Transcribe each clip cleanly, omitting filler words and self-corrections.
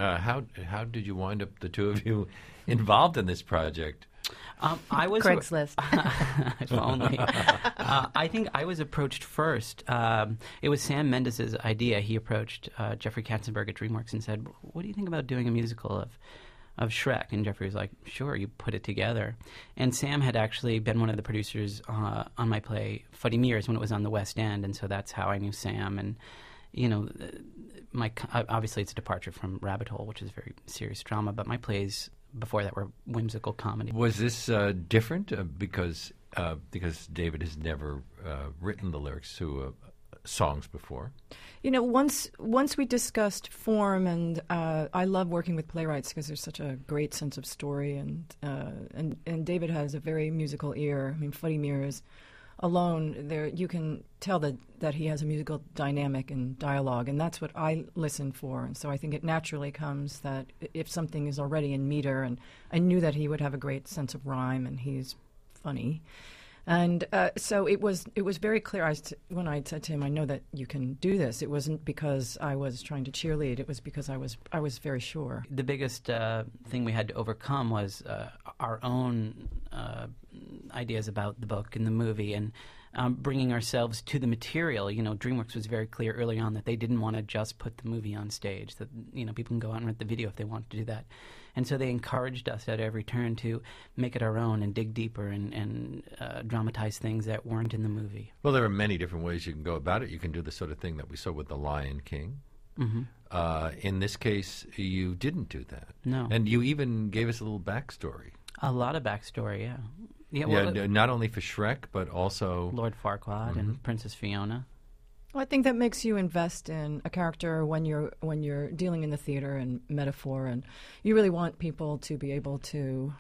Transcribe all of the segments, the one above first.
How did you wind up, the two of you, involved in this project? I was Craigslist. If only. I think I was approached first. It was Sam Mendes' idea. He approached Jeffrey Katzenberg at DreamWorks and said, "What do you think about doing a musical of Shrek?" And Jeffrey was like, "Sure, you put it together." And Sam had actually been one of the producers on my play Fuddy Mears when it was on the West End, and so that's how I knew Sam. And obviously it's a departure from Rabbit Hole, which is very serious drama, but my plays before that were whimsical comedy. Was this different because David has never written the lyrics to songs before? Once we discussed form, and I love working with playwrights because there's such a great sense of story, and David has a very musical ear. I mean, Fuddy Mears alone, there you can tell that he has a musical dynamic and dialogue, and that's what I listen for. And so I think it naturally comes that if something is already in meter, and I knew that he would have a great sense of rhyme, and he's funny. And so it was very clear when I said to him, "I know that you can do this." It wasn't because I was trying to cheerlead. It was because I was very sure. The biggest thing we had to overcome was our own ideas about the book and the movie, and bringing ourselves to the material. DreamWorks was very clear early on that they didn't want to just put the movie on stage, that people can go out and rent the video if they want to do that. And so they encouraged us at every turn to make it our own and dig deeper and dramatize things that weren't in the movie. Well, there are many different ways you can go about it. You can do the sort of thing that we saw with The Lion King. Mm-hmm. In this case, you didn't do that. No. And you even gave us a little backstory. A lot of backstory, yeah. Not only for Shrek, but also Lord Farquaad and Princess Fiona. Well, I think that makes you invest in a character when you're dealing in the theater and metaphor, and you really want people to be able to,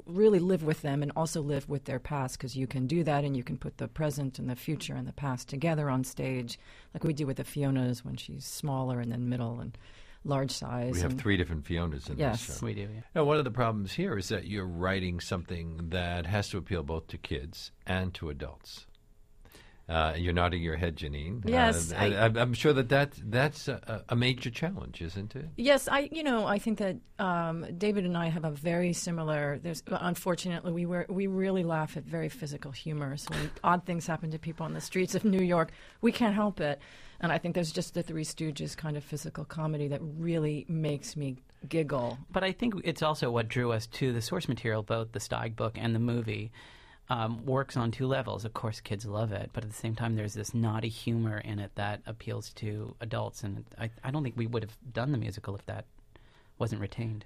really live with them and also live with their past, because you can do that and you can put the present and the future and the past together on stage, like we do with the Fionas when she's smaller and then middle and large size. We have 3 different Fionas in this show. Yes, we do, yeah. Now, one of the problems here is that you're writing something that has to appeal both to kids and to adults. You're nodding your head, Jeanine. Yes, I'm sure that's a major challenge, isn't it? Yes, I think that David and I have a very similar. Unfortunately, we really laugh at very physical humor. So when odd things happen to people on the streets of New York, we can't help it. And I think there's just the Three Stooges kind of physical comedy that really makes me giggle. But I think it's also what drew us to the source material, both the Steig book and the movie. Works on 2 levels. Of course, kids love it, but at the same time, there's this naughty humor in it that appeals to adults, and I don't think we would have done the musical if that wasn't retained.